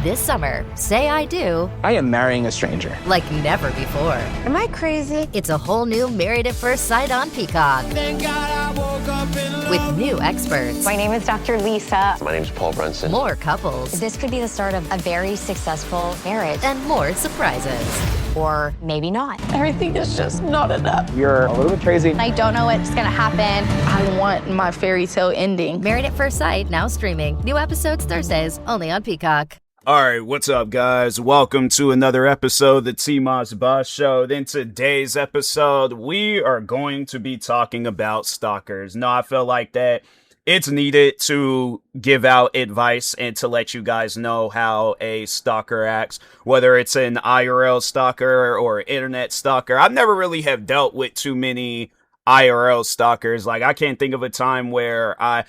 This summer, say I do. I am marrying a stranger. Like never before. Am I crazy? It's a whole new Married at First Sight on Peacock. Thank God I woke up in love. With new experts. My name is Dr. Lisa. My name is Paul Brunson. More couples. This could be the start of a very successful marriage. And more surprises. Or maybe not. Everything is just not enough. You're a little bit crazy. I don't know what's gonna happen. I want my fairy tale ending. Married at First Sight, now streaming. New episodes Thursdays, only on Peacock. Alright, what's up guys? Welcome to another episode of the TMossBoss Show. In today's episode, we are going to be talking about stalkers. No, I feel like that it's needed to give out advice and to let you guys know how a stalker acts, whether it's an IRL stalker or internet stalker. I've never really have dealt with too many IRL stalkers. Like, I can't think of a time where I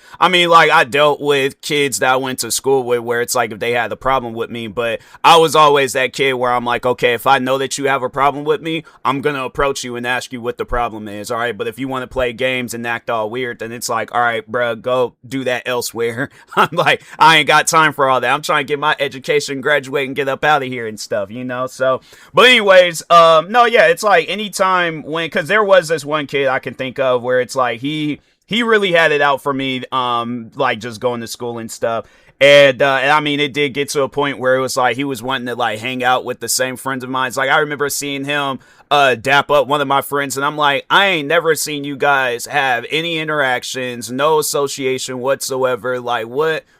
dealt with kids that I went to school with where it's like if they had a problem with me, but I was always that kid where I'm like, okay, if I know that you have a problem with me, I'm gonna approach you and ask you what the problem is, all right? But if you want to play games and act all weird, then it's like, all right, bruh, go do that elsewhere. I'm like, I ain't got time for all that. I'm trying to get my education, graduate, and get up out of here and stuff, you know? So, but anyways, no, yeah, it's like anytime because there was this one kid I can think of where it's like he really had it out for me, like just going to school and stuff. And I mean, it did get to a point where it was like he was wanting to like hang out with the same friends of mine. It's like I remember seeing him dap up one of my friends, and I'm like, I ain't never seen you guys have any interactions, no association whatsoever. Like,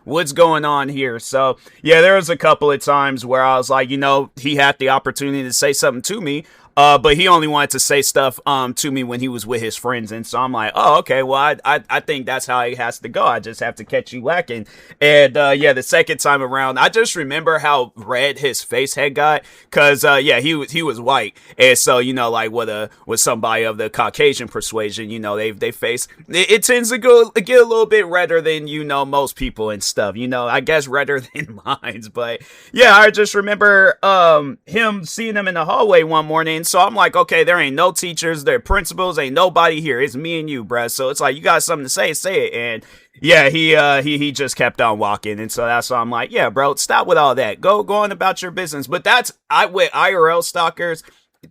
what's going on here? So yeah, there was a couple of times where I was like, you know, he had the opportunity to say something to me. But he only wanted to say stuff to me when he was with his friends, and so I'm like, oh, okay, well, I think that's how it has to go. I just have to catch you lacking. And yeah, the second time around, I just remember how red his face had got, cause yeah, he was white, and so you know, like with somebody of the Caucasian persuasion, you know, they face it tends to get a little bit redder than you know most people and stuff. You know, I guess redder than mine, but yeah, I just remember him seeing him in the hallway one morning. So I'm like, okay, there ain't no teachers, there principals, ain't nobody here. It's me and you, bruh. So it's like, you got something to say it. And yeah, he just kept on walking. And so that's why I'm like, yeah, bro, stop with all that. Go on about your business. But with IRL stalkers,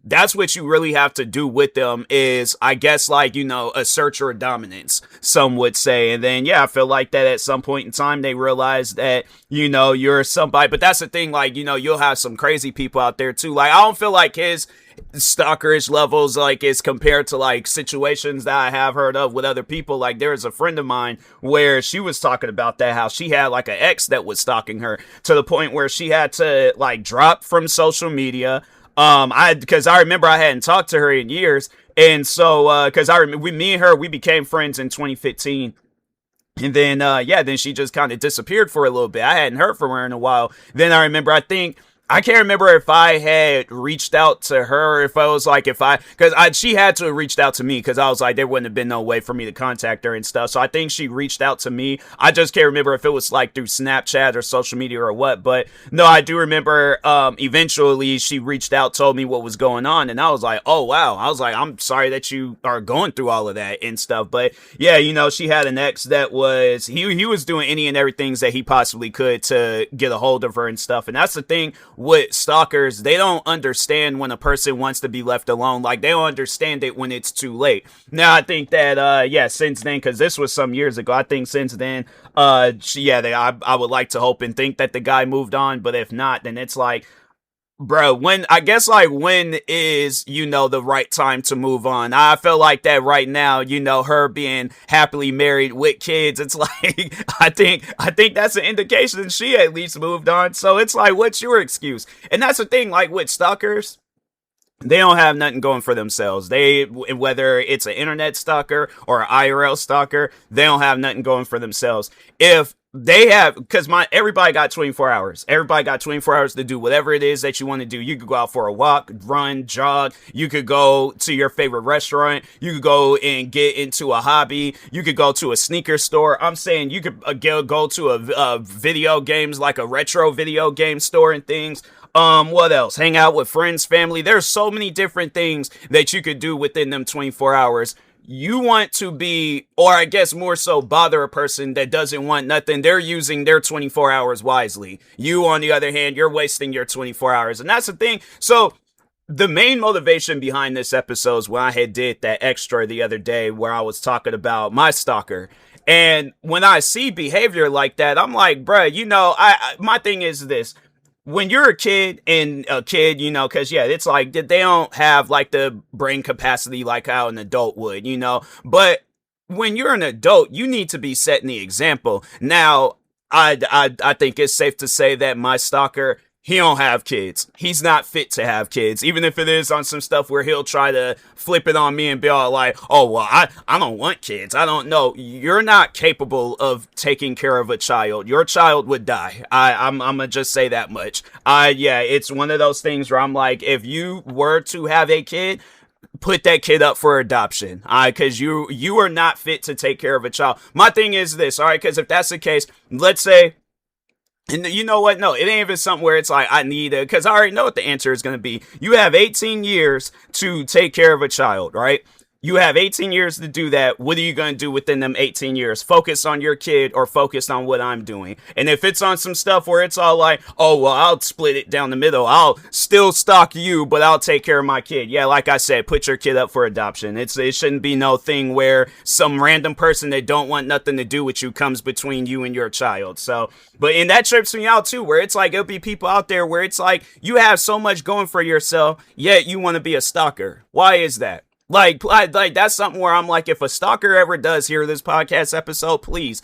that's what you really have to do with them is, I guess, like, you know, assert your dominance, some would say. And then, yeah, I feel like that at some point in time, they realize that, you know, you're somebody. But that's the thing, like, you know, you'll have some crazy people out there, too. Like, I don't feel like his stalkerish levels, like, is compared to, like, situations that I have heard of with other people. Like, there was a friend of mine where she was talking about that, how she had, like, an ex that was stalking her to the point where she had to, like, drop from social media. Because I remember I hadn't talked to her in years, and so, because me and her, we became friends in 2015, and then, yeah, then she just kind of disappeared for a little bit. I hadn't heard from her in a while. Then I remember, I can't remember if I had reached out to her, if I was like, because she had to have reached out to me, because I was like, there wouldn't have been no way for me to contact her and stuff. So I think she reached out to me. I just can't remember if it was like through Snapchat or social media or what. But no, I do remember eventually she reached out, told me what was going on. And I was like, oh, wow. I was like, I'm sorry that you are going through all of that and stuff. But yeah, you know, she had an ex that was, he was doing any and everything that he possibly could to get a hold of her and stuff. And that's the thing with stalkers, they don't understand when a person wants to be left alone. Like, they don't understand it when it's too late. Now, I think that, yeah, since then, because this was some years ago, I think since then, I would like to hope and think that the guy moved on, but if not, then it's like, bro, when is, you know, the right time to move on? I feel like that right now, you know, her being happily married with kids, it's like, I think that's an indication she at least moved on. So it's like, what's your excuse? And that's the thing, like with stalkers, they don't have nothing going for themselves. Whether it's an internet stalker or an IRL stalker, they don't have nothing going for themselves. If they have, because everybody got 24 hours. Everybody got 24 hours to do whatever it is that you want to do. You could go out for a walk, run, jog. You could go to your favorite restaurant. You could go and get into a hobby. You could go to a sneaker store. I'm saying you could go to a video games, like a retro video game store and things. What else? Hang out with friends, family. There's so many different things that you could do within them 24 hours. you want to be, or I guess more so bother a person that doesn't want nothing. They're using their 24 hours wisely. You, on the other hand, you're wasting your 24 hours. And that's the thing. So the main motivation behind this episode is when I had did that extra the other day where I was talking about my stalker. And when I see behavior like that, I'm like, bruh, you know, my thing is this. When you're a kid, you know, because, yeah, it's like they don't have, like, the brain capacity like how an adult would, you know. But when you're an adult, you need to be setting the example. Now, I think it's safe to say that my stalker, he don't have kids. He's not fit to have kids, even if it is on some stuff where he'll try to flip it on me and be all like, oh, well, I don't want kids. I don't know. You're not capable of taking care of a child. Your child would die. I'm going to just say that much. Yeah, it's one of those things where I'm like, if you were to have a kid, put that kid up for adoption. Because you are not fit to take care of a child. My thing is this, all right, because if that's the case, let's say, and you know what? No, it ain't even something where it's like, I need it, because I already know what the answer is going to be. You have 18 years to take care of a child, right? You have 18 years to do that. What are you going to do within them 18 years? Focus on your kid or focus on what I'm doing? And if it's on some stuff where it's all like, oh, well, I'll split it down the middle. I'll still stalk you, but I'll take care of my kid. Yeah, like I said, put your kid up for adoption. It shouldn't be no thing where some random person that don't want nothing to do with you comes between you and your child. So, but and that trips me out too, where it's like, it'll be people out there where it's like, you have so much going for yourself, yet you want to be a stalker. Why is that? Like that's something where I'm like, if a stalker ever does hear this podcast episode, please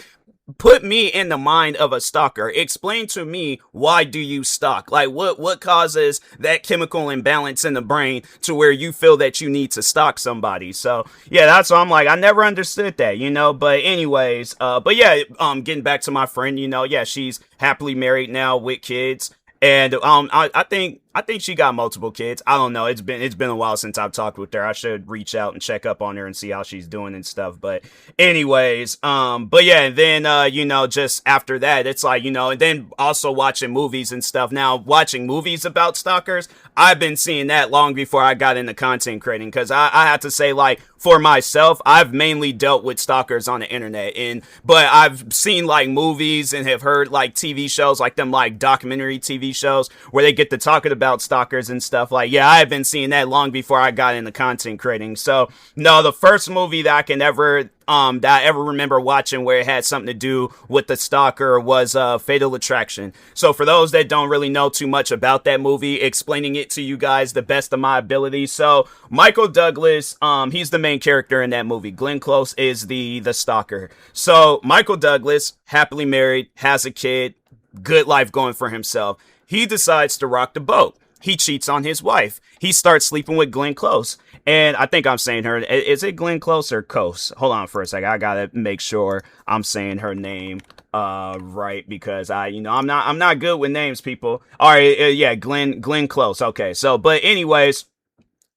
put me in the mind of a stalker. Explain to me, why do you stalk? Like, what causes that chemical imbalance in the brain to where you feel that you need to stalk somebody? So yeah, that's what I'm like, I never understood that, you know. But anyways, but yeah, getting back to my friend, you know, yeah, she's happily married now with kids. And I think she got multiple kids. I don't know. It's been a while since I've talked with her. I should reach out and check up on her and see how she's doing and stuff. But anyways, but yeah, and then you know, just after that, it's like, you know, and then also watching movies and stuff. Now, watching movies about stalkers, I've been seeing that long before I got into content creating, because I have to say, like, for myself, I've mainly dealt with stalkers on the internet, but I've seen like movies and have heard like TV shows, like them like documentary TV shows where they get to talking about stalkers and stuff. Like, yeah, I've been seeing that long before I got into content creating. So no, the first movie that I can ever that I ever remember watching where it had something to do with the stalker was Fatal Attraction. So for those that don't really know too much about that movie, explaining it to you guys the best of my ability. So Michael Douglas, he's the main character in that movie. Glenn Close is the stalker. So Michael Douglas, happily married, has a kid, good life going for himself. He decides to rock the boat. He cheats on his wife. He starts sleeping with Glenn Close. And I think I'm saying her. Is it Glenn Close or Close? Hold on for a second. I gotta make sure I'm saying her name right, because I'm not good with names, people. All right, yeah, Glenn Close. Okay, so but anyways,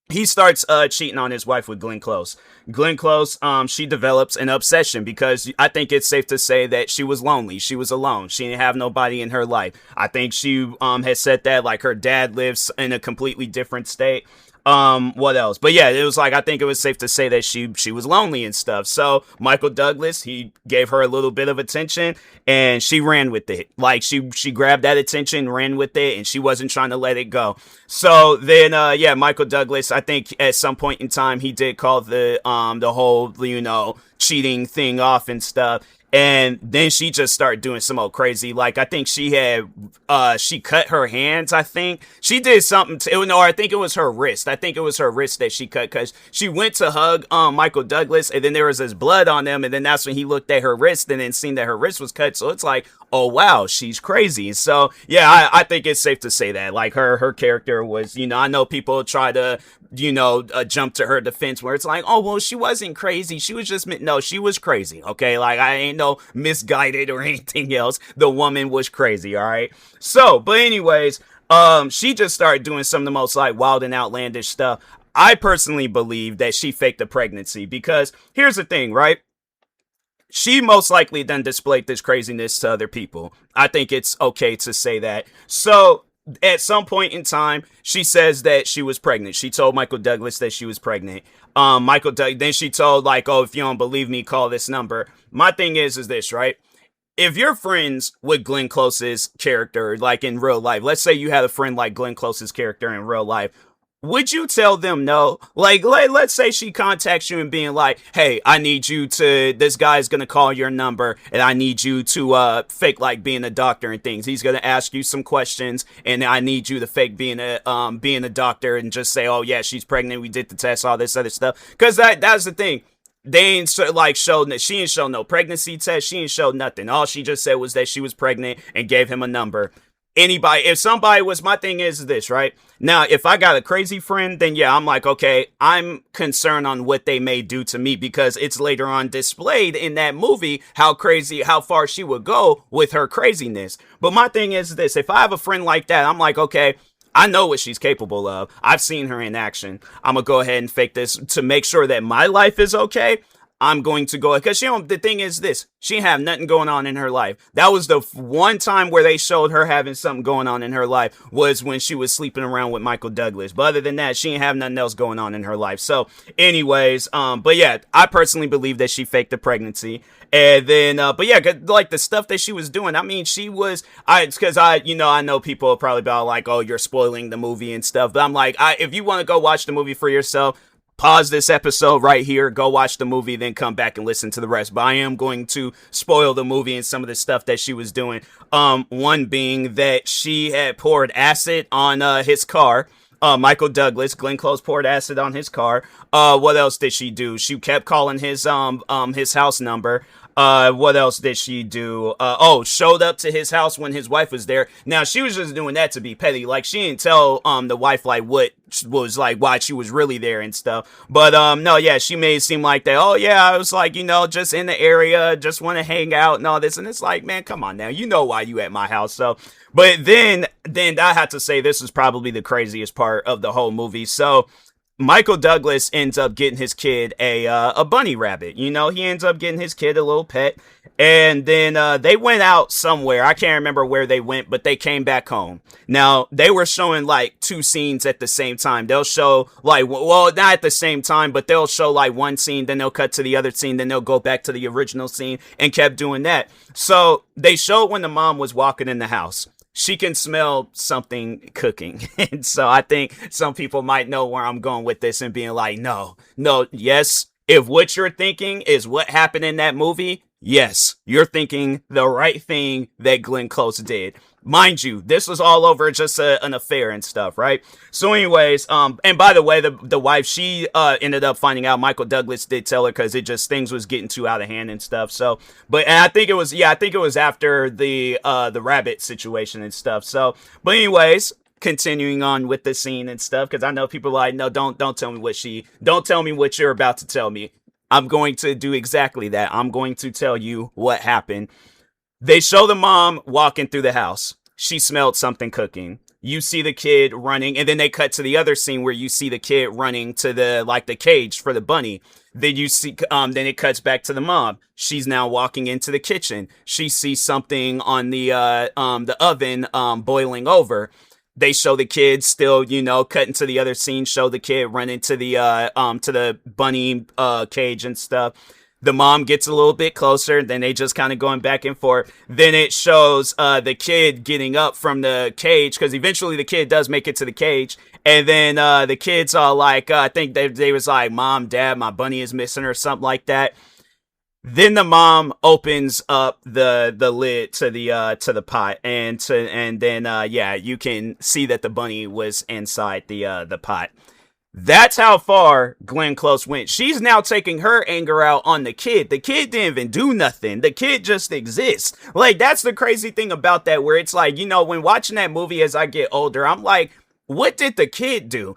he starts cheating on his wife with Glenn Close. Glenn Close, she develops an obsession, because I think it's safe to say that she was lonely. She was alone. She didn't have nobody in her life. I think she has said that, like, her dad lives in a completely different state. What else? But yeah, it was like, I think it was safe to say that she was lonely and stuff. So Michael Douglas, he gave her a little bit of attention and she ran with it. Like, she grabbed that attention, ran with it, and she wasn't trying to let it go. So then, yeah, Michael Douglas, I think at some point in time, he did call the whole, you know, cheating thing off and stuff. And then she just started doing some old crazy. Like, I think she cut her hands. I think she did something or I think it was her wrist. I think it was her wrist that she cut, because she went to hug Michael Douglas, and then there was this blood on them, and then that's when he looked at her wrist and then seen that her wrist was cut. So it's like, oh wow, she's crazy. So yeah, I think it's safe to say that, like, her character was, you know, I know people try to, you know, jump to her defense where it's like, oh well, she wasn't crazy, she was just, no, she was crazy. Okay, like, I ain't no misguided or anything else. The woman was crazy. All right. So, but anyways, she just started doing some of the most like wild and outlandish stuff. I personally believe that she faked the pregnancy, because here's the thing, right? She most likely then displayed this craziness to other people. I think it's okay to say that. So at some point in time, she says that she was pregnant. She told Michael Douglas that she was pregnant. Then she told, like, oh, if you don't believe me, call this number. My thing is this, right? If you're friends with Glenn Close's character, like in real life, let's say you had a friend like Glenn Close's character in real life, would you tell them no? Like, let's say she contacts you and being like, hey, I need you to, this guy's going to call your number and I need you to fake like being a doctor and things. He's going to ask you some questions and I need you to fake being a doctor and just say, oh yeah, she's pregnant. We did the test, all this other stuff. Cause that's the thing. They ain't like showed that she ain't show no pregnancy test. She ain't showed nothing. All she just said was that she was pregnant and gave him a number. If somebody was, my thing is this, right? Now, if I got a crazy friend, then yeah, I'm like, okay, I'm concerned on what they may do to me because it's later on displayed in that movie how far she would go with her craziness. But my thing is this, if I have a friend like that, I'm like, okay, I know what she's capable of. I've seen her in action. I'm going to go ahead and fake this to make sure that my life is okay. I'm going to go, because the thing is this, she didn't have nothing going on in her life. That was the one time where they showed her having something going on in her life was when she was sleeping around with Michael Douglas. But other than that, she didn't have nothing else going on in her life. So anyways, but yeah, I personally believe that she faked the pregnancy. And then, but yeah, like the stuff that she was doing, I mean, I know people will probably be all like, oh, you're spoiling the movie and stuff. But I'm like, if you want to go watch the movie for yourself, pause this episode right here, go watch the movie, then come back and listen to the rest. But I am going to spoil the movie and some of the stuff that she was doing. One being that she had poured acid on his car. Michael Douglas, Glenn Close poured acid on his car. What else did she do? She kept calling his house number. What else did she do? Showed up to his house when his wife was there. Now, she was just doing that to be petty. Like, she didn't tell, the wife, like, what was, like, why she was really there and stuff. But, no, yeah, she made it seem like that. Oh, yeah, I was, like, just in the area, just want to hang out and all this. And it's like, man, come on now. You know why you at my house. So, but then I have to say this is probably the craziest part of the whole movie. So, Michael Douglas ends up getting his kid a bunny rabbit. He ends up getting his kid a little pet. And then they went out somewhere. I can't remember where they went, but they came back home. Now, they were showing like two scenes at the same time. They'll show like, well, not at the same time, but they'll show like one scene, then they'll cut to the other scene, then they'll go back to the original scene and kept doing that. So they showed when the mom was walking in the house. She can smell something cooking. And so I think some people might know where I'm going with this and being like, no, yes. If what you're thinking is what happened in that movie, yes, you're thinking the right thing that Glenn Close did. Mind you, this was all over just an affair and stuff, right? So anyways, and by the way, the wife, she ended up finding out Michael Douglas did tell her because things was getting too out of hand and stuff. So, and I think it was after the rabbit situation and stuff. So, but anyways, continuing on with the scene and stuff, because I know people are like, no, don't tell me don't tell me what you're about to tell me. I'm going to do exactly that. I'm going to tell you what happened. They show the mom walking through the house. She smelled something cooking. You see the kid running, and then they cut to the other scene where you see the kid running to the cage for the bunny. Then you see, then it cuts back to the mom. She's now walking into the kitchen. She sees something on the oven, boiling over. They show the kid still, cut into the other scene, show the kid running to the bunny, cage and stuff. The mom gets a little bit closer, then they just kind of going back and forth. Then it shows the kid getting up from the cage, because eventually the kid does make it to the cage. And then the kid's all like, I think they was like, Mom, Dad, my bunny is missing or something like that. Then the mom opens up the lid to the pot, and then you can see that the bunny was inside the pot. That's how far Glenn Close went. She's now taking her anger out on the kid. The kid didn't even do nothing. The kid just exists. Like, that's the crazy thing about that, where it's like, when watching that movie as I get older, I'm like, what did the kid do?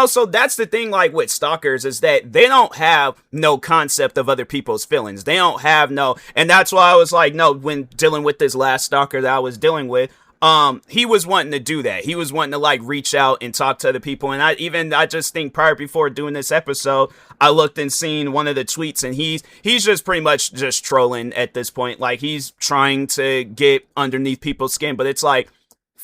So that's the thing, like, with stalkers, is that they don't have no concept of other people's feelings. They don't have and that's why I was like, no, when dealing with this last stalker that I was dealing with, he was wanting to do that. He was wanting to like reach out and talk to other people. And I just think before doing this episode, I looked and seen one of the tweets, and he's just pretty much just trolling at this point. Like, he's trying to get underneath people's skin, but it's like,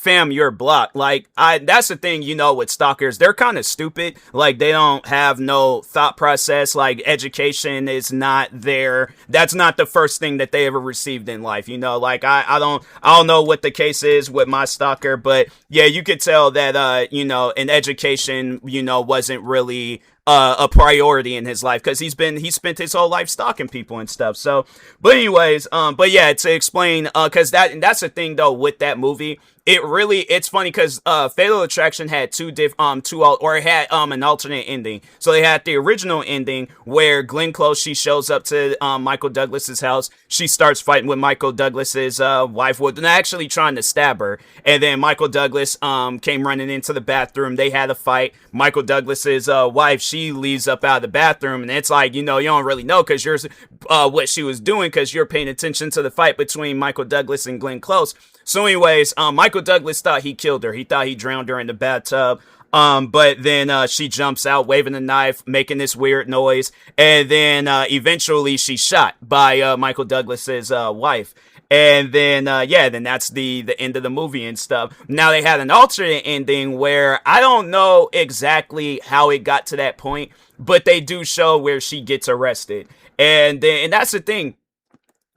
fam, you're blocked. Like, that's the thing, you know, with stalkers, they're kind of stupid. Like, they don't have no thought process. Like, education is not there. That's not the first thing that they ever received in life, you know. Like, I don't know what the case is with my stalker, but yeah, you could tell that, you know, an education, you know, wasn't really a priority in his life, because he spent his whole life stalking people and stuff. So, but anyways, but yeah, to explain, because that's the thing though with that movie. It's funny because Fatal Attraction had it had an alternate ending. So they had the original ending where Glenn Close, she shows up to Michael Douglas's house. She starts fighting with Michael Douglas's wife, with actually trying to stab her. And then Michael Douglas came running into the bathroom. They had a fight. Michael Douglas's wife, she leaves up out of the bathroom, and it's like, you know, you don't really know because you're what she was doing, because you're paying attention to the fight between Michael Douglas and Glenn Close. So anyways, Michael Douglas thought he killed her. He thought he drowned her in the bathtub. But then she jumps out waving a knife, making this weird noise. And then eventually she's shot by Michael Douglas's wife. And then, then that's the end of the movie and stuff. Now they had an alternate ending where I don't know exactly how it got to that point, but they do show where she gets arrested. And that's the thing.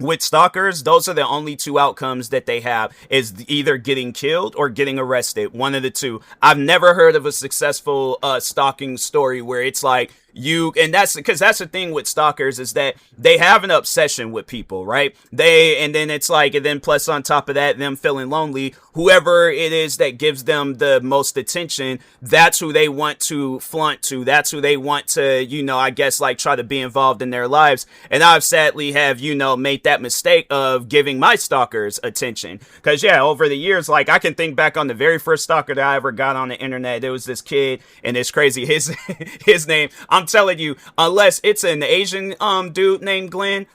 With stalkers, those are the only two outcomes that they have, is either getting killed or getting arrested. One of the two. I've never heard of a successful stalking story where it's like and that's because that's the thing with stalkers, is that they have an obsession with people, right? And then plus on top of that, them feeling lonely, whoever it is that gives them the most attention, that's who they want to flaunt to. That's who they want to, you know, I guess, like, try to be involved in their lives. And I've sadly have, you know, made that mistake of giving my stalkers attention. Because, yeah, over the years, like, I can think back on the very first stalker that I ever got on the internet. There was this kid, and it's crazy. His name, I'm telling you, unless it's an Asian dude named Glenn,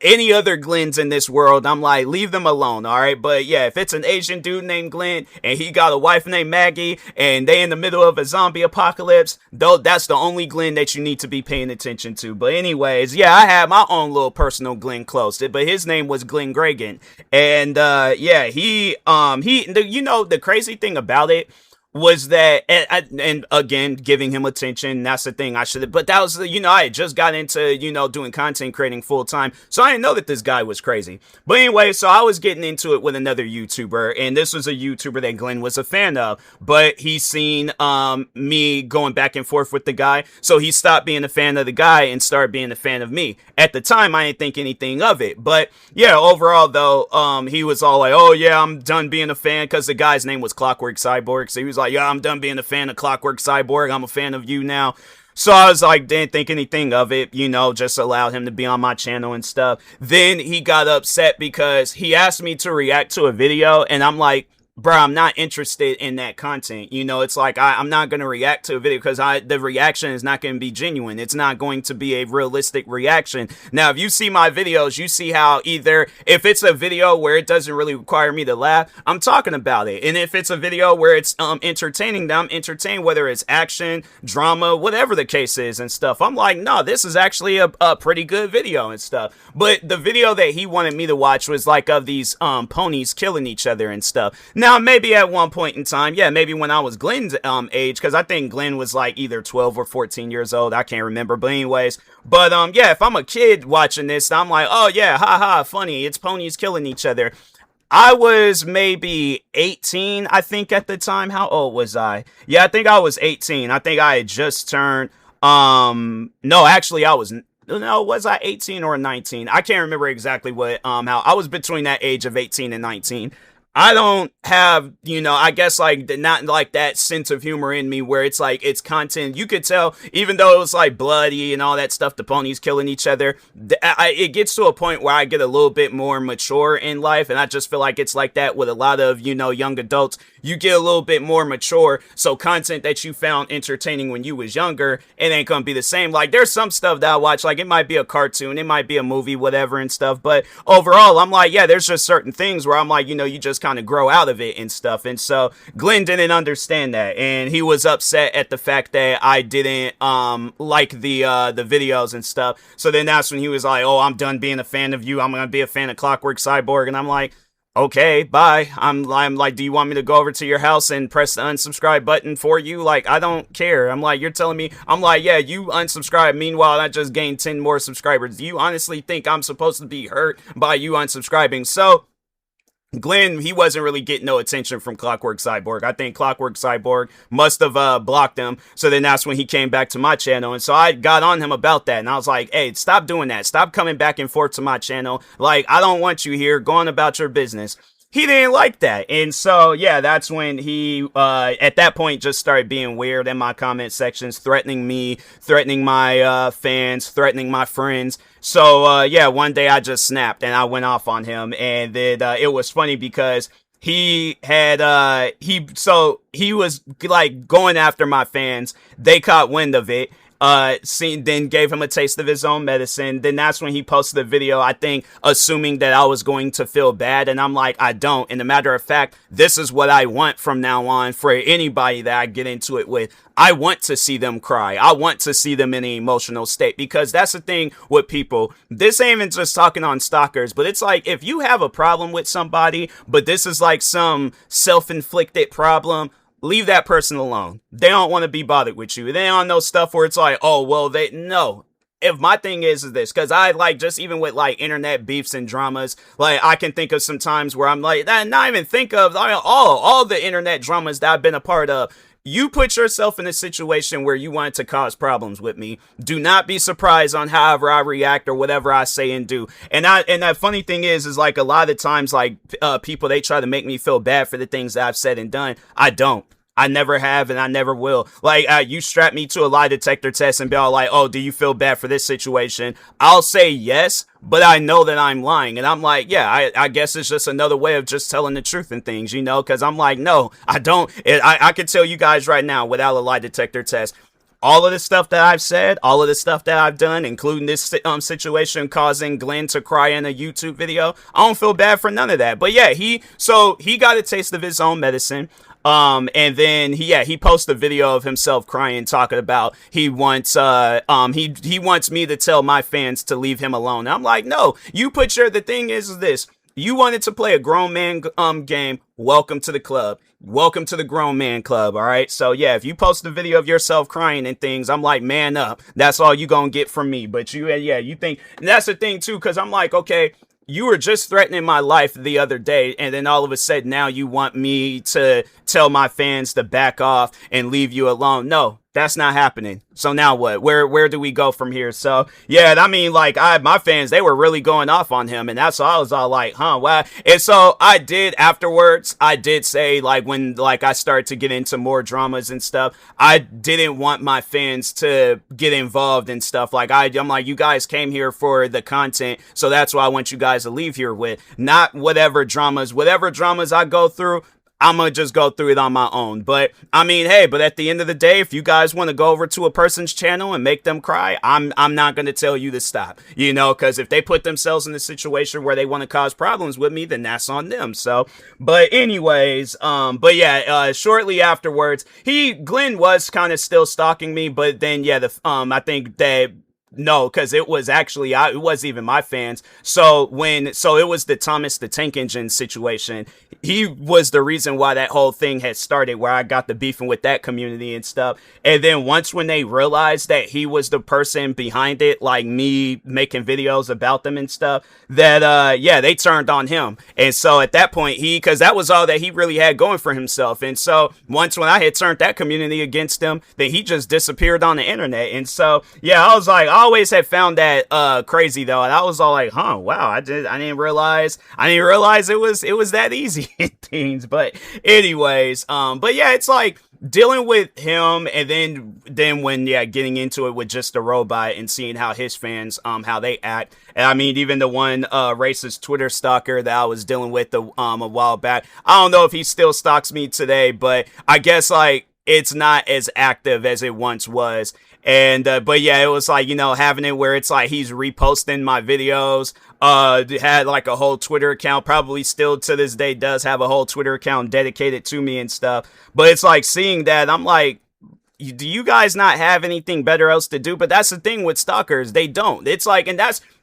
any other Glens in this world, I'm like, leave them alone, all right? But yeah, if it's an Asian dude named Glenn and he got a wife named Maggie and they in the middle of a zombie apocalypse, though, that's the only Glenn that you need to be paying attention to. But anyways, yeah, I had my own little personal Glenn Close, but his name was Glenn Gregan. And he you know, the crazy thing about it was that, and again, giving him attention, that's the thing I should have, but that was, you know, I had just got into, you know, doing content creating full time, so I didn't know that this guy was crazy. But anyway, so I was getting into it with another YouTuber, and this was a YouTuber that Glenn was a fan of, but he seen me going back and forth with the guy, so he stopped being a fan of the guy and started being a fan of me. At the time, I didn't think anything of it, but yeah, overall though, he was all like, oh yeah, I'm done being a fan, because the guy's name was Clockwork Cyborg, so he was like, yeah, I'm done being a fan of Clockwork Cyborg, I'm a fan of you now. So I was like, didn't think anything of it, you know, just allowed him to be on my channel and stuff. Then he got upset because he asked me to react to a video, and I'm like, bro, I'm not interested in that content. You know, it's like, I'm not going to react to a video because the reaction is not going to be genuine. It's not going to be a realistic reaction. Now, if you see my videos, you see how either if it's a video where it doesn't really require me to laugh, I'm talking about it. And if it's a video where it's entertaining, I'm entertained, whether it's action, drama, whatever the case is and stuff. I'm like, no, this is actually a pretty good video and stuff. But the video that he wanted me to watch was like of these ponies killing each other and stuff. Now, maybe at one point in time, yeah, maybe when I was Glenn's age, because I think Glenn was like either 12 or 14 years old. I can't remember. But anyways, yeah, if I'm a kid watching this, I'm like, oh yeah, haha, funny. It's ponies killing each other. I was maybe 18, I think, at the time. How old was I? Yeah, I think I was 18. I think I had just turned, no, actually I was, no, was I 18 or 19? I can't remember exactly what, how I was between that age of 18 and 19. I don't have, you know, I guess like not like that sense of humor in me where it's like it's content. You could tell, even though it was like bloody and all that stuff, the ponies killing each other, it gets to a point where I get a little bit more mature in life. And I just feel like it's like that with a lot of, you know, young adults. You get a little bit more mature. So content that you found entertaining when you was younger, it ain't gonna be the same. Like there's some stuff that I watch, like it might be a cartoon, it might be a movie, whatever and stuff. But overall, I'm like, yeah, there's just certain things where I'm like, you know, you just kind of grow out of it and stuff. And so Glenn didn't understand that, and he was upset at the fact that I didn't like the videos and stuff. So then that's when he was like, oh, I'm done being a fan of you, I'm gonna be a fan of Clockwork Cyborg. And I'm like, okay, bye. I'm like, do you want me to go over to your house and press the unsubscribe button for you? Like, I don't care. I'm like, you're telling me, I'm like, yeah, you unsubscribe. Meanwhile, I just gained 10 more subscribers. Do you honestly think I'm supposed to be hurt by you unsubscribing? So Glenn, he wasn't really getting no attention from Clockwork Cyborg. I think Clockwork Cyborg must have blocked him. So then that's when he came back to my channel. And so I got on him about that. And I was like, hey, stop doing that. Stop coming back and forth to my channel. Like, I don't want you here. Go on about your business. He didn't like that. And so, yeah, that's when he, at that point, just started being weird in my comment sections, threatening me, threatening my fans, threatening my friends. So, yeah, one day I just snapped and I went off on him. And then it was funny because he had, he was like going after my fans. They caught wind of it. Then gave him a taste of his own medicine. Then that's when he posted the video, I think, assuming that I was going to feel bad. And I'm like, I don't. And a matter of fact, this is what I want from now on for anybody that I get into it with. I want to see them cry. I want to see them in an emotional state, because that's the thing with people. This ain't even just talking on stalkers, but it's like, if you have a problem with somebody, but this is like some self-inflicted problem, leave that person alone. They don't want to be bothered with you. They don't know stuff where it's like, oh, well, no. If my thing is this, because I like, just even with like internet beefs and dramas, like I can think of some times where I'm like, not even think of all the internet dramas that I've been a part of. You put yourself in a situation where you want to cause problems with me. Do not be surprised on however I react or whatever I say and do. And that funny thing is like a lot of times, like people, they try to make me feel bad for the things that I've said and done. I don't. I never have, and I never will. Like, you strap me to a lie detector test and be all like, oh, do you feel bad for this situation? I'll say yes, but I know that I'm lying. And I'm like, yeah, I guess it's just another way of just telling the truth and things, you know? Because I'm like, no, I don't. I can tell you guys right now, without a lie detector test, all of the stuff that I've said, all of the stuff that I've done, including this situation causing Glenn to cry in a YouTube video, I don't feel bad for none of that. But yeah, he got a taste of his own medicine. And then he posted a video of himself crying, talking about he wants he wants me to tell my fans to leave him alone. I'm like, no, the thing is this. You wanted to play a grown man game. Welcome to the club. Welcome to the grown man club. All right. So yeah, if you post a video of yourself crying and things, I'm like, man up. That's all you gonna get from me. But you think, and that's the thing too, because I'm like, okay, you were just threatening my life the other day, and then all of a sudden now you want me to tell my fans to back off and leave you alone. No, that's not happening. So now what? Where do we go from here? So yeah, I mean, like my fans, they were really going off on him, and that's why I was all like, huh, wow. And so I did afterwards, I did say, like, when like I started to get into more dramas and stuff, I didn't want my fans to get involved in stuff. Like I'm like, you guys came here for the content, so that's why I want you guys to leave here with, not whatever dramas I go through. I'm gonna just go through it on my own. But I mean, hey, but at the end of the day, if you guys want to go over to a person's channel and make them cry, I'm not gonna tell you to stop, you know, because if they put themselves in a situation where they want to cause problems with me, then that's on them. So, but anyways, but yeah, shortly afterwards, Glenn was kind of still stalking me, but then yeah, I think that. No, because it was actually, it wasn't even my fans. So it was the Thomas the Tank Engine situation. He was the reason why that whole thing had started, where I got the beefing with that community and stuff. And then when they realized that he was the person behind it, like me making videos about them and stuff, that, yeah, they turned on him. And so at that point, because that was all that he really had going for himself. And so when I had turned that community against him, then he just disappeared on the internet. And so, yeah, I was like, I always had found that crazy though, and I was all like, huh, wow, I didn't realize it was that easy in things. But anyways, but yeah, it's like dealing with him, and then when getting into it with just the robot and seeing how his fans how they act. And I mean, even the one racist Twitter stalker that I was dealing with a while back, I don't know if he still stalks me today, but I guess like it's not as active as it once was. And, but yeah, it was like, you know, having it where it's like he's reposting my videos, had like a whole Twitter account, probably still to this day does have a whole Twitter account dedicated to me and stuff. But it's like seeing that, I'm like, do you guys not have anything better else to do? But that's the thing with stalkers. They don't. It's like, and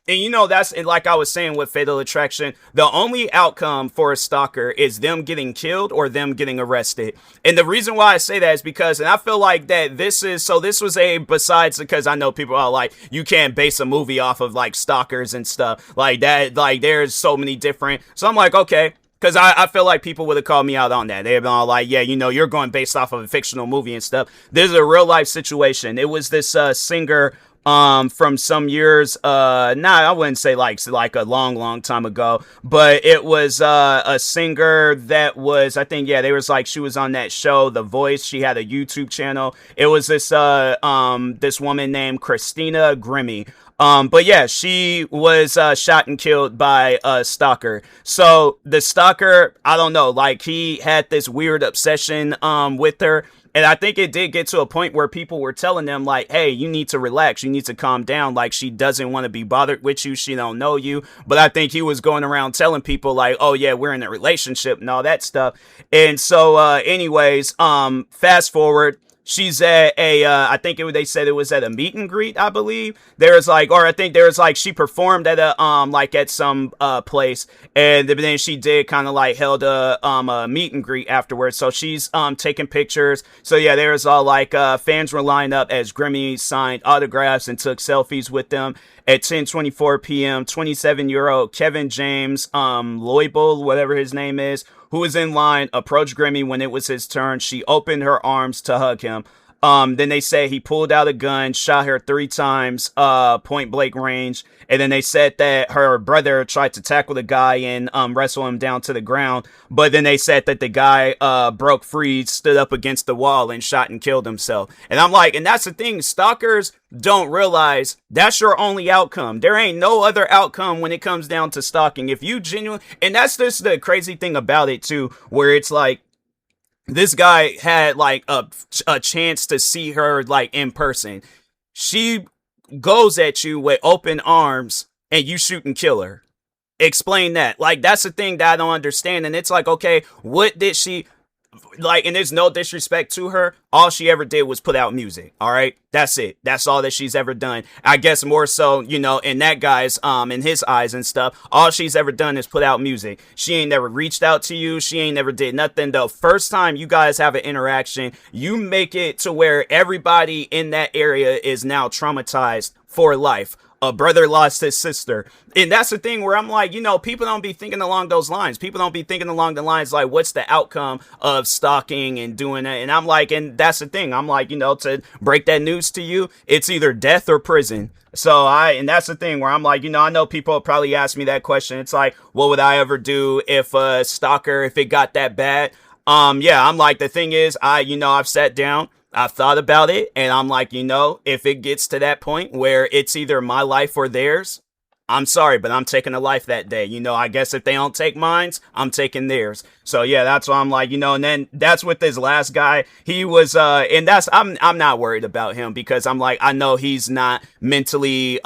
you know, that's like I was saying with Fatal Attraction, the only outcome for a stalker is them getting killed or them getting arrested. And the reason why I say that is because, and I feel like that this was besides, because I know people are like, you can't base a movie off of like stalkers and stuff like that. Like there's so many different. So I'm like, okay. Because I feel like people would have called me out on that. They've been all like, yeah, you know, you're going based off of a fictional movie and stuff. This is a real life situation. It was this singer from some years, I wouldn't say like a long time ago, but it was a singer that was, I think, yeah, they was like, she was on that show, The Voice. She had a YouTube channel. It was this this woman named Christina Grimmie. But yeah, she was shot and killed by a stalker. So the stalker, I don't know, like he had this weird obsession with her. And I think it did get to a point where people were telling them like, hey, you need to relax. You need to calm down. Like, she doesn't want to be bothered with you. She don't know you. But I think he was going around telling people like, oh yeah, we're in a relationship and all that stuff. And so anyways, fast forward. She's at I think they said it was at a meet and greet, I believe. She performed at at some place, and then she did kind of like held a meet and greet afterwards. So she's taking pictures. So yeah, there's all like fans were lined up as Grimmy signed autographs and took selfies with them. At 10:24 p.m., 27-year-old Kevin James Loibel, whatever his name is, who was in line, approached Grimmy when it was his turn. She opened her arms to hug him. Then they say he pulled out a gun, shot her 3 times, point blank range. And then they said that her brother tried to tackle the guy and wrestle him down to the ground. But then they said that the guy broke free, stood up against the wall, and shot and killed himself. And I'm like, and that's the thing, stalkers don't realize that's your only outcome. There ain't no other outcome when it comes down to stalking. If you genuinely, and that's just the crazy thing about it too, where it's like, this guy had like a chance to see her like in person. She goes at you with open arms and you shoot and kill her. Explain that. Like, that's the thing that I don't understand. And it's like, okay, what did she like? And there's no disrespect to her. All she ever did was put out music. All right. That's it. That's all that she's ever done. I guess more so, you know, in that guy's, in his eyes and stuff, all she's ever done is put out music. She ain't never reached out to you. She ain't never did nothing. The first time you guys have an interaction, you make it to where everybody in that area is now traumatized for life. A brother lost his sister. And that's the thing where I'm like, you know, people don't be thinking along those lines. People don't be thinking along the lines like, what's the outcome of stalking and doing that? And I'm like, and that's the thing. I'm like, you know, to break that news to you, it's either death or prison. And that's the thing where I'm like, you know, I know people probably ask me that question. It's like, what would I ever do if a stalker, if it got that bad? Yeah, I'm like, the thing is, I've sat down, I've thought about it, and I'm like, you know, if it gets to that point where it's either my life or theirs, I'm sorry, but I'm taking a life that day. You know, I guess if they don't take mine, I'm taking theirs. So yeah, that's why I'm like, you know, and then that's with this last guy. He was, and that's, I'm not worried about him because I'm like, I know he's not mentally,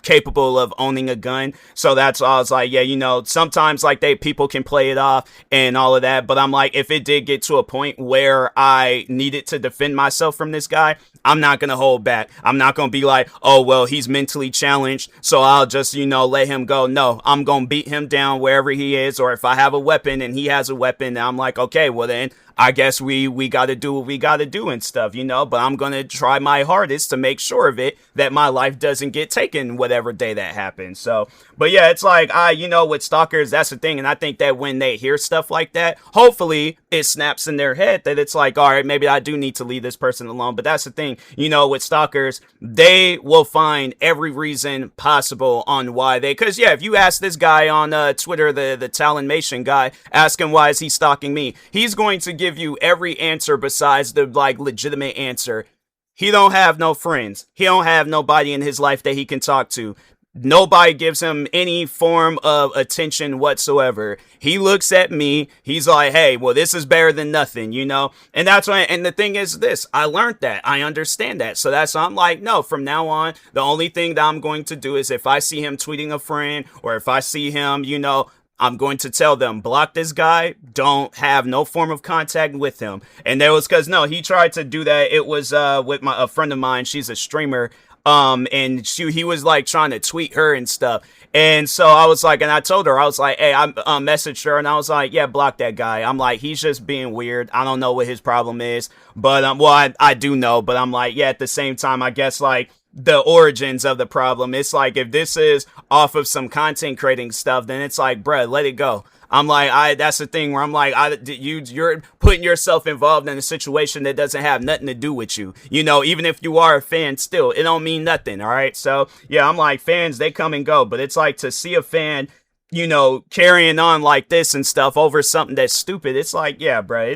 capable of owning a gun. So that's why I was like, yeah, you know, sometimes like people can play it off and all of that. But I'm like, if it did get to a point where I needed to defend myself from this guy, I'm not going to hold back. I'm not going to be like, oh, well, he's mentally challenged, so I'll just, you know, let him go. No, I'm going to beat him down wherever he is. Or if I have a weapon and he has a weapon, I'm like, okay, well then I guess we got to do what we got to do and stuff, you know, but I'm going to try my hardest to make sure of it, that my life doesn't get taken whatever day that happens. So, but yeah, it's like, you know, with stalkers, that's the thing. And I think that when they hear stuff like that, hopefully it snaps in their head that it's like, all right, maybe I do need to leave this person alone. But that's the thing, you know, with stalkers, they will find every reason possible on why cause yeah, if you ask this guy on Twitter, the Talonmation guy, ask him why is he stalking me, he's going to give you every answer besides the like legitimate answer. He don't have no friends. He don't have nobody in his life that he can talk to. Nobody gives him any form of attention whatsoever. He looks at me. He's like, hey, well, this is better than nothing, you know? And that's why, and the thing is this, I learned that. I understand that. So that's why I'm like, no, from now on, the only thing that I'm going to do is if I see him tweeting a friend or if I see him, you know, I'm going to tell them, block this guy, don't have no form of contact with him. And there was, cause no, he tried to do that. It was, with a friend of mine, she's a streamer. And he was like trying to tweet her and stuff. And so I was like, and I told her, I was like, hey, I messaged her and I was like, yeah, block that guy. I'm like, he's just being weird. I don't know what his problem is, but, well, I do know, but I'm like, yeah, at the same time, I guess like, the origins of the problem. It's like, if this is off of some content creating stuff, then it's like, bruh, let it go. I'm like, that's the thing where I'm like, you're putting yourself involved in a situation that doesn't have nothing to do with you. You know, even if you are a fan still, it don't mean nothing. All right. So yeah, I'm like, fans, they come and go, but it's like to see a fan, you know, carrying on like this and stuff over something that's stupid. It's like, yeah, bruh,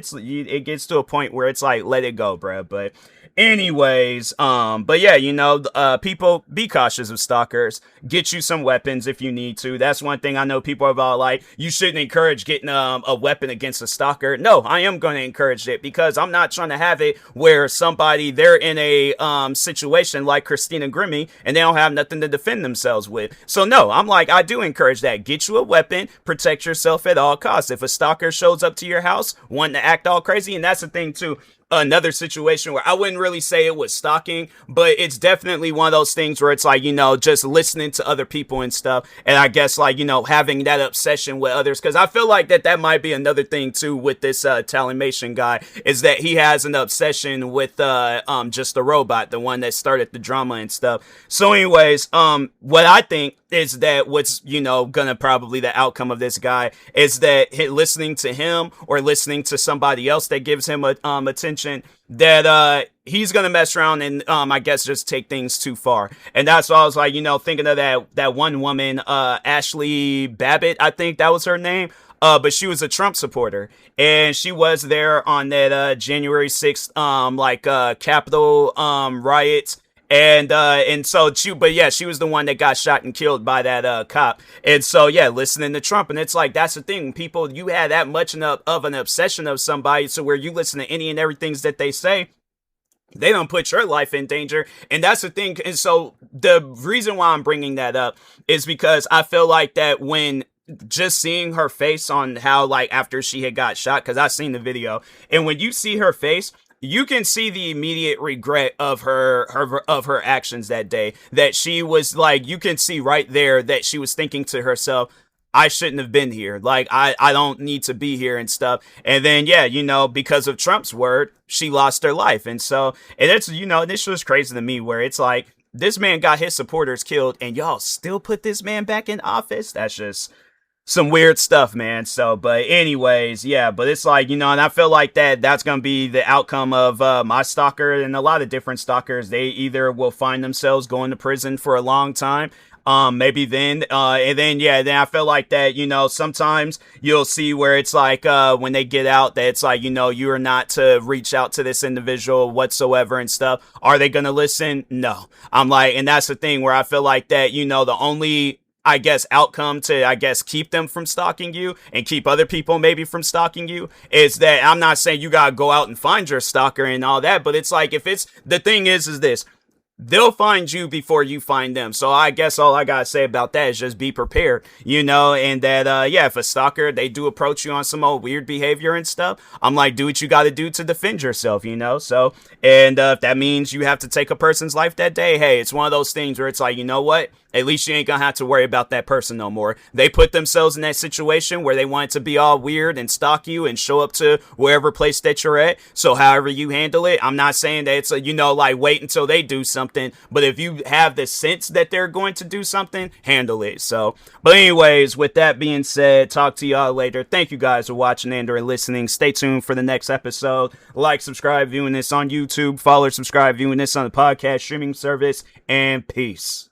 it gets to a point where it's like, let it go, bruh. But anyways, but yeah, you know, people, be cautious of stalkers. Get you some weapons if you need to. That's one thing I know people are about, like, you shouldn't encourage getting a weapon against a stalker. No, I am going to encourage it because I'm not trying to have it where they're in a situation like Christina Grimmie and they don't have nothing to defend themselves with. So no, I'm like, I do encourage that. Get you a weapon, protect yourself at all costs. If a stalker shows up to your house wanting to act all crazy, and that's the thing too, another situation where I wouldn't really say it was stalking, but it's definitely one of those things where it's like, you know, just listening to other people and stuff. And I guess like, you know, having that obsession with others. Cause I feel like that might be another thing too with this, Talimation guy, is that he has an obsession with, just the robot, the one that started the drama and stuff. So anyways, what I think is that what's, you know, gonna probably the outcome of this guy is that listening to him or listening to somebody else that gives him attention, that he's gonna mess around and I guess just take things too far. And that's why I was like, you know, thinking of that one woman, Ashley Babbitt, I think that was her name. But she was a Trump supporter and she was there on that January 6th Capitol riots. And so she was the one that got shot and killed by that cop. And so yeah, listening to Trump, and it's like, that's the thing, people, you had that much of an obsession of somebody, so where you listen to any and everything that they say, they don't put your life in danger. And that's the thing. And so the reason why I'm bringing that up is because I feel like that when just seeing her face on how, like, after she had got shot, because I seen the video, and when you see her face, you can see the immediate regret of her actions that day. That she was like, you can see right there that she was thinking to herself, I shouldn't have been here. Like, I don't need to be here and stuff. And then, yeah, you know, because of Trump's word, she lost her life. And so, and it's, you know, this was crazy to me where it's like, this man got his supporters killed and y'all still put this man back in office. That's just some weird stuff, man. So, but anyways, yeah, but it's like, you know, and I feel like that's going to be the outcome of my stalker, and a lot of different stalkers. They either will find themselves going to prison for a long time, maybe then, and then, yeah, then I feel like that, you know, sometimes you'll see where it's like, when they get out, that it's like, you know, you are not to reach out to this individual whatsoever and stuff. Are they going to listen? No. I'm like, and that's the thing where I feel like that, you know, the only, I guess, outcome to, I guess, keep them from stalking you and keep other people maybe from stalking you is that, I'm not saying you gotta go out and find your stalker and all that, but it's like, if it's, the thing is this, they'll find you before you find them. So I guess all I gotta say about that is just be prepared, you know, and that, yeah, if a stalker, they do approach you on some old weird behavior and stuff, I'm like, do what you gotta do to defend yourself, you know? So, and if that means you have to take a person's life that day, hey, it's one of those things where it's like, you know what? At least you ain't gonna have to worry about that person no more. They put themselves in that situation where they want it to be all weird and stalk you and show up to wherever place that you're at. So however you handle it, I'm not saying that it's a, you know, like, wait until they do something, but if you have the sense that they're going to do something, handle it. So, but anyways, with that being said, talk to y'all later. Thank you guys for watching and or listening. Stay tuned for the next episode. Like, subscribe, viewing this on YouTube. Follow, subscribe, viewing this on the podcast streaming service, and peace.